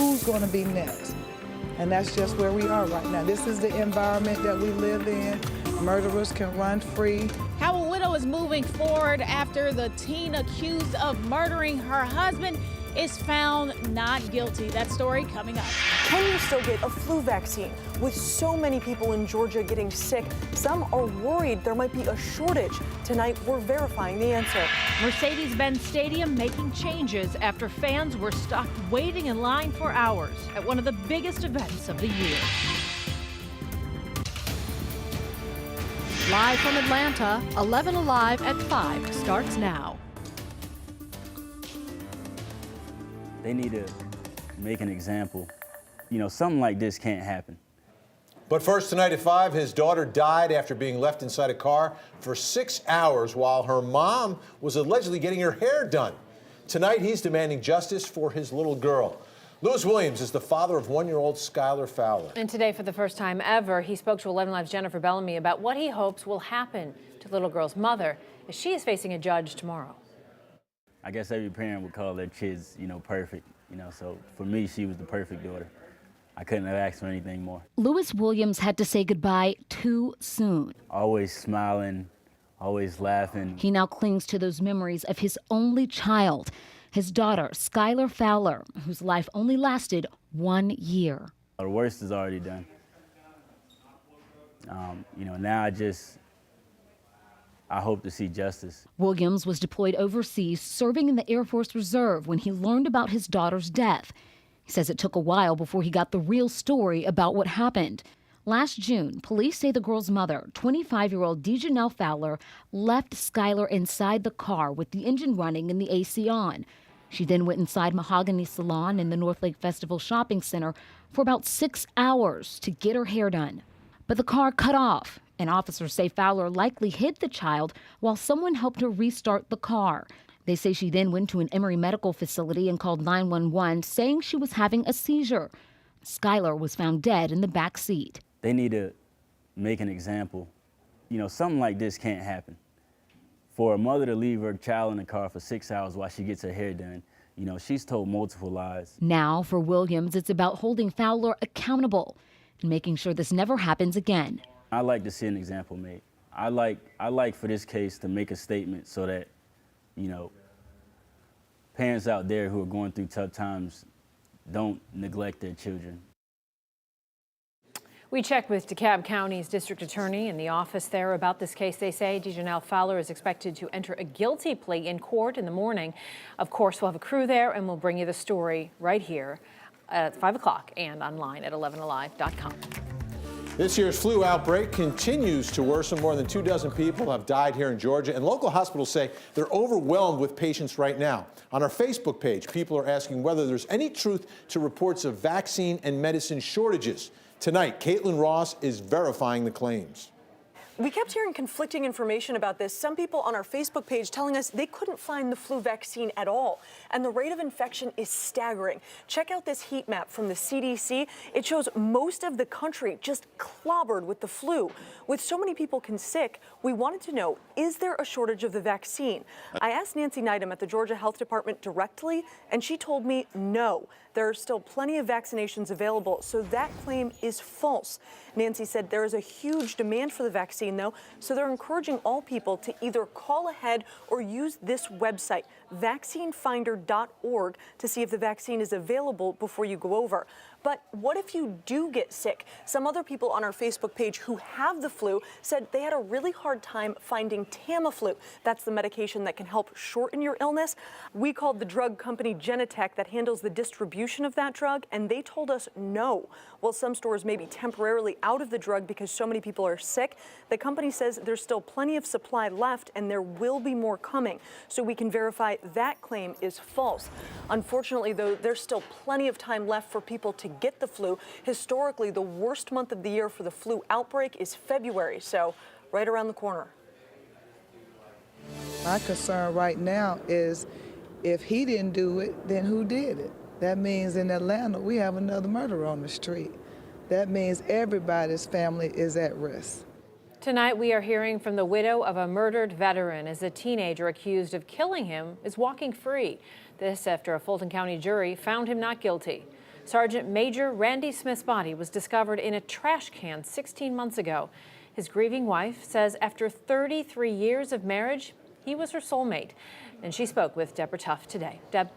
who's going to be next? And that's just where we are right now. This is the environment that we live in. Murderers can run free. How a widow is moving forward after the teen accused of murdering her husband is found not guilty. That story coming up. Can you still get a flu vaccine? With so many people in Georgia getting sick, some are worried there might be a shortage. Tonight, we're verifying the answer. Mercedes-Benz Stadium making changes after fans were stuck waiting in line for hours at one of the biggest events of the year. Live from Atlanta, 11Alive at 5 starts now. They need to make an example. You know, something like this can't happen. But first tonight at 5, his daughter died after being left inside a car for 6 hours while her mom was allegedly getting her hair done. Tonight, he's demanding justice for his little girl. Lewis Williams is the father of 1-year-old Skylar Fowler. And today, for the first time ever, he spoke to 11Alive's Jennifer Bellamy about what he hopes will happen to the little girl's mother as she is facing a judge tomorrow. I guess every parent would call their kids, you know, perfect. You know, so for me, she was the perfect daughter. I couldn't have asked for anything more. Lewis Williams had to say goodbye too soon. Always smiling, always laughing. He now clings to those memories of his only child, his daughter, Skylar Fowler, whose life only lasted 1 year. The worst is already done. You know, now I hope to see justice. Williams was deployed overseas, serving in the Air Force Reserve when he learned about his daughter's death. He says it took a while before he got the real story about what happened. Last June, police say the girl's mother, 25-year-old Dejanelle Fowler, left Skylar inside the car with the engine running and the AC on. She then went inside Mahogany Salon in the North Lake Festival Shopping Center for about 6 hours to get her hair done. But the car cut off, and officers say Fowler likely hit the child while someone helped her restart the car. They say she then went to an Emory medical facility and called 911, saying she was having a seizure. Skylar was found dead in the back seat. They need to make an example. You know, something like this can't happen. For a mother to leave her child in the car for 6 hours while she gets her hair done, you know, she's told multiple lies. Now, for Williams, it's about holding Fowler accountable and making sure this never happens again. I like to see an example made. I like for this case to make a statement so that, you know, parents out there who are going through tough times don't neglect their children. We checked with DeKalb County's district attorney in the office there about this case. They say Dejanelle Fowler is expected to enter a guilty plea in court in the morning. Of course, we'll have a crew there and we'll bring you the story right here at 5 o'clock and online at 11alive.com. This year's flu outbreak continues to worsen. More than 24 people have died here in Georgia, and local hospitals say they're overwhelmed with patients right now. On our Facebook page, people are asking whether there's any truth to reports of vaccine and medicine shortages. Tonight, Caitlin Ross is verifying the claims. We kept hearing conflicting information about this. Some people on our Facebook page telling us they couldn't find the flu vaccine at all. And the rate of infection is staggering. Check out this heat map from the CDC. It shows most of the country just clobbered with the flu. With so many people sick, we wanted to know, is there a shortage of the vaccine? I asked Nancy Neidham at the Georgia Health Department directly, and she told me no. There are still plenty of vaccinations available, so that claim is false. Nancy said there is a huge demand for the vaccine, though, so they're encouraging all people to either call ahead or use this website, vaccinefinder.org, to see if the vaccine is available before you go over. But what if you do get sick? Some other people on our Facebook page who have the flu said they had a really hard time finding Tamiflu. That's the medication that can help shorten your illness. We called the drug company Genentech that handles the distribution of that drug, and they told us no. While some stores may be temporarily out of the drug because so many people are sick, the company says there's still plenty of supply left and there will be more coming. So we can verify that claim is false. Unfortunately, though, there's still plenty of time left for people to get the flu. Historically, the worst month of the year for the flu outbreak is February, so right around the corner. My concern right now is if he didn't do it, then who did it? That means in Atlanta, we have another murder on the street. That means everybody's family is at risk. Tonight, we are hearing from the widow of a murdered veteran as a teenager accused of killing him is walking free. This after a Fulton County jury found him not guilty. Sergeant Major Randy Smith's body was discovered in a trash can 16 months ago. His grieving wife says after 33 years of marriage, he was her soulmate. And she spoke with Deborah Tuff today. Deb.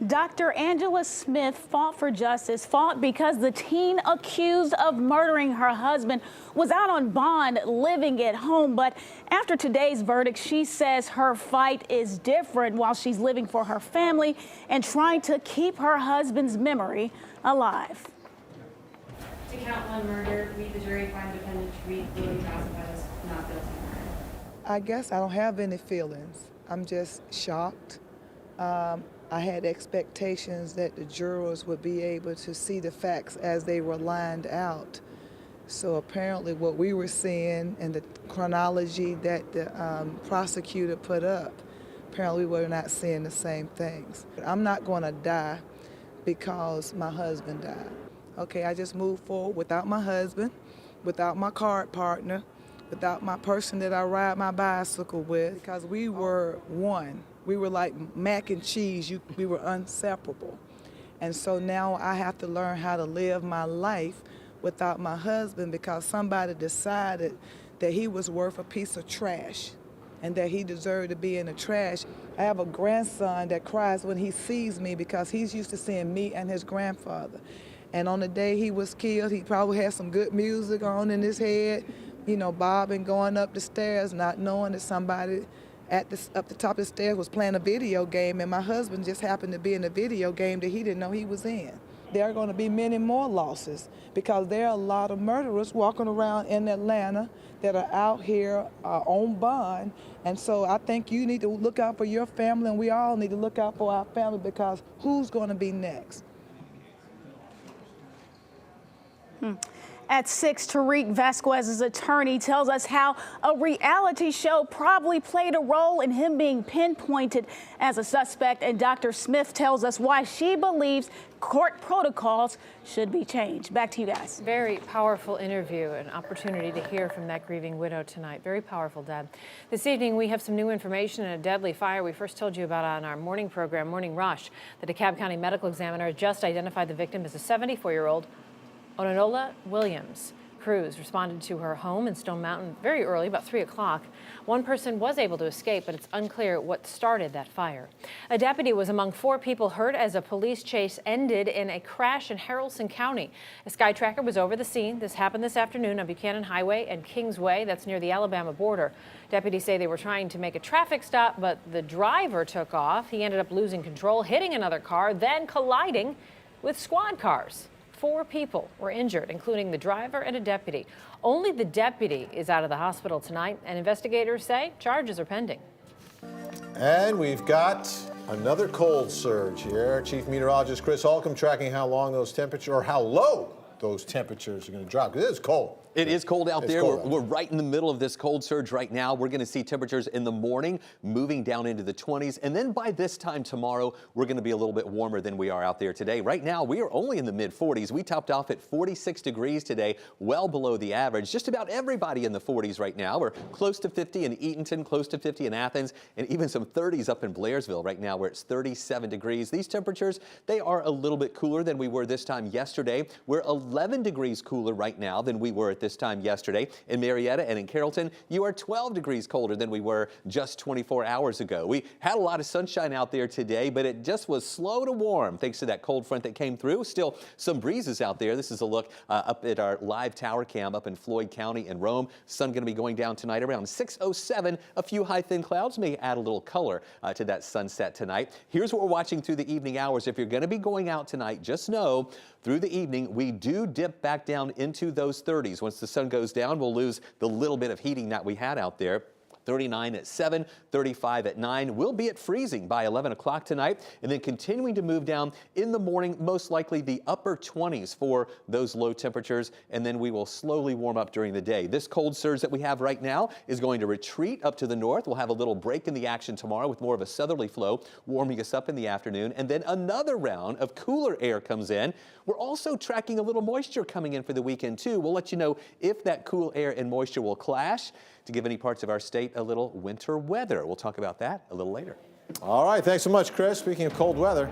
Dr. Angela Smith fought for justice, fought because the teen accused of murdering her husband was out on bond living at home. But after today's verdict, she says her fight is different while she's living for her family and trying to keep her husband's memory alive. To count one murder, read the jury, find defendant, read Lily classified as not guilty. I guess I don't have any feelings. I'm just shocked. I had expectations that the jurors would be able to see the facts as they were lined out. So apparently what we were seeing and the chronology that the prosecutor put up, apparently we were not seeing the same things. I'm not going to die because my husband died. Okay, I just moved forward without my husband, without my card partner, without my person that I ride my bicycle with, because we were one. We were like mac and cheese. We were inseparable. And so now I have to learn how to live my life without my husband because somebody decided that he was worth a piece of trash and that he deserved to be in the trash. I have a grandson that cries when he sees me because he's used to seeing me and his grandfather. And on the day he was killed, he probably had some good music on in his head, you know, bobbing, going up the stairs, not knowing that somebody up the top of the stairs was playing a video game, and my husband just happened to be in a video game that he didn't know he was in. There are going to be many more losses because there are a lot of murderers walking around in Atlanta that are out here on bond. And so I think you need to look out for your family, and we all need to look out for our family because who's going to be next? At 6, Tariq Vasquez's attorney tells us how a reality show probably played a role in him being pinpointed as a suspect. And Dr. Smith tells us why she believes court protocols should be changed. Back to you guys. Very powerful interview, an opportunity to hear from that grieving widow tonight. Very powerful, Deb. This evening, we have some new information on a deadly fire we first told you about on our morning program, Morning Rush. The DeKalb County Medical Examiner just identified the victim as a 74-year-old Ononola Williams. Crews responded to her home in Stone Mountain very early, about 3 o'clock. One person was able to escape, but it's unclear what started that fire. A deputy was among 4 people hurt as a police chase ended in a crash in Haralson County. A Sky Tracker was over the scene. This happened this afternoon on Buchanan Highway and Kingsway. That's near the Alabama border. Deputies say they were trying to make a traffic stop, but the driver took off. He ended up losing control, hitting another car, then colliding with squad cars. 4 people were injured, including the driver and a deputy. Only the deputy is out of the hospital tonight, and investigators say charges are pending. And we've got another cold surge here. Chief Meteorologist Chris Holcomb tracking how long those temperatures, or how low those temperatures are going to drop, because it is cold. It is cold out there. Cold We're right in the middle of this cold surge right now. We're going to see temperatures in the morning moving down into the 20s. And then by this time tomorrow, we're going to be a little bit warmer than we are out there today. Right now, we are only in the mid 40s. We topped off at 46 degrees today, well below the average. Just about everybody in the 40s right now. We're close to 50 in Eatonton, close to 50 in Athens, and even some 30s up in Blairsville right now where it's 37 degrees. These temperatures, they are a little bit cooler than we were this time yesterday. We're 11 degrees cooler right now than we were at this time yesterday. In Marietta and in Carrollton, you are 12 degrees colder than we were just 24 hours ago. We had a lot of sunshine out there today, but it just was slow to warm thanks to that cold front that came through. Still some breezes out there. This is a look up at our live tower cam up in Floyd County in Rome. Sun going to be going down tonight around 6:07. A few high thin clouds may add a little color to that sunset tonight. Here's what we're watching through the evening hours. If you're going to be going out tonight, just know through the evening we do dip back down into those 30s. Once the sun goes down, we'll lose the little bit of heating that we had out there. 39 at 7, 35 at 9. We'll be at freezing by 11 o'clock tonight, and then continuing to move down in the morning, most likely the upper 20s for those low temperatures, and then we will slowly warm up during the day. This cold surge that we have right now is going to retreat up to the north. We'll have a little break in the action tomorrow with more of a southerly flow warming us up in the afternoon, and then another round of cooler air comes in. We're also tracking a little moisture coming in for the weekend too. We'll let you know if that cool air and moisture will clash to give any parts of our state a little winter weather. We'll talk about that a little later. All right, thanks so much, Chris. Speaking of cold weather,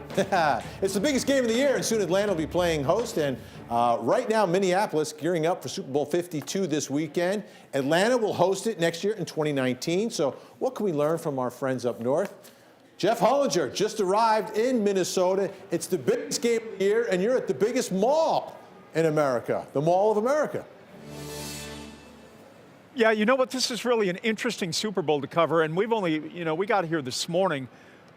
it's the biggest game of the year, and soon Atlanta will be playing host. And right now, Minneapolis gearing up for Super Bowl 52 this weekend. Atlanta will host it next year in 2019. So what can we learn from our friends up north? Jeff Hollinger just arrived in Minnesota. It's the biggest game of the year, and you're at the biggest mall in America, the Mall of America. Yeah, you know what? This is really an interesting Super Bowl to cover, and we've only, we got here this morning,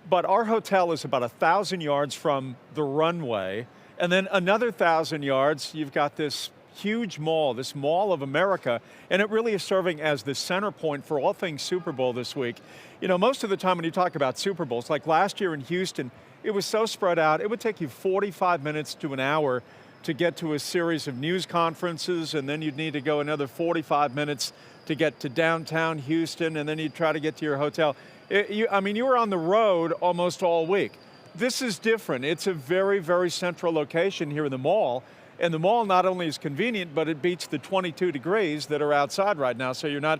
but our hotel is about 1,000 yards from the runway, and then another 1,000 yards, you've got this huge mall, this Mall of America, and it really is serving as the center point for all things Super Bowl this week. Most of the time when you talk about Super Bowls, like last year in Houston, it was so spread out, it would take you 45 minutes to an hour to get to a series of news conferences, and then you'd need to go another 45 minutes to get to downtown Houston, and then you'd try to get to your hotel. You were on the road almost all week. This is different. It's a very, very central location here in the mall, and the mall not only is convenient, but it beats the 22 degrees that are outside right now, so you're not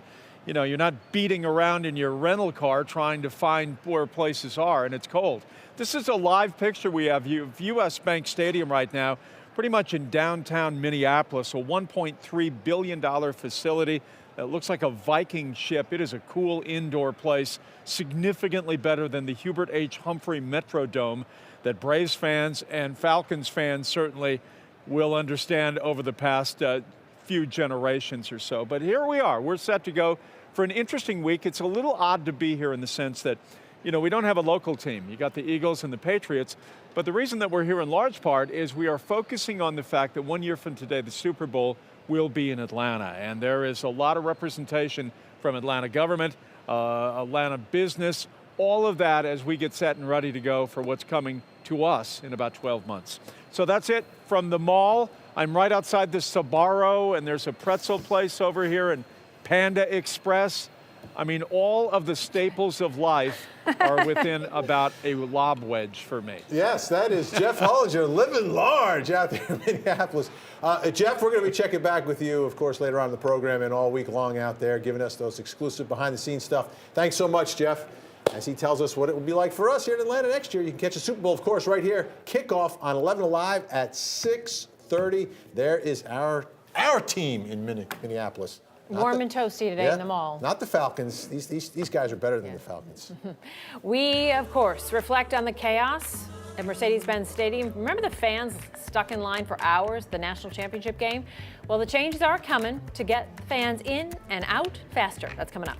beating around in your rental car trying to find where places are, and it's cold. This is a live picture we have of U.S. Bank Stadium right now, pretty much in downtown Minneapolis, a $1.3 billion facility that looks like a Viking ship. It is a cool indoor place, significantly better than the Hubert H. Humphrey Metrodome that Braves fans and Falcons fans certainly will understand over the past few generations or so. But here we are. We're set to go for an interesting week. It's a little odd to be here in the sense that, we don't have a local team. You got the Eagles and the Patriots. But the reason that we're here in large part is we are focusing on the fact that 1 year from today, the Super Bowl will be in Atlanta. And there is a lot of representation from Atlanta government, Atlanta business, all of that as we get set and ready to go for what's coming to us in about 12 months. So that's it from the mall. I'm right outside the Sbarro, and there's a pretzel place over here and Panda Express. All of the staples of life are within about a lob wedge for me. Yes, that is Jeff Hollinger, living large out there in Minneapolis. Jeff, we're going to be checking back with you, of course, later on in the program and all week long out there, giving us those exclusive behind-the-scenes stuff. Thanks so much, Jeff. As he tells us what it will be like for us here in Atlanta next year. You can catch the Super Bowl, of course, right here. Kickoff on 11Alive at 6:30. There is our team in Minneapolis. Warm and toasty today in the mall. Not the Falcons. These guys are better than the Falcons. We, of course, reflect on the chaos at Mercedes-Benz Stadium. Remember the fans stuck in line for hours, the national championship game? Well, the changes are coming to get fans in and out faster. That's coming up.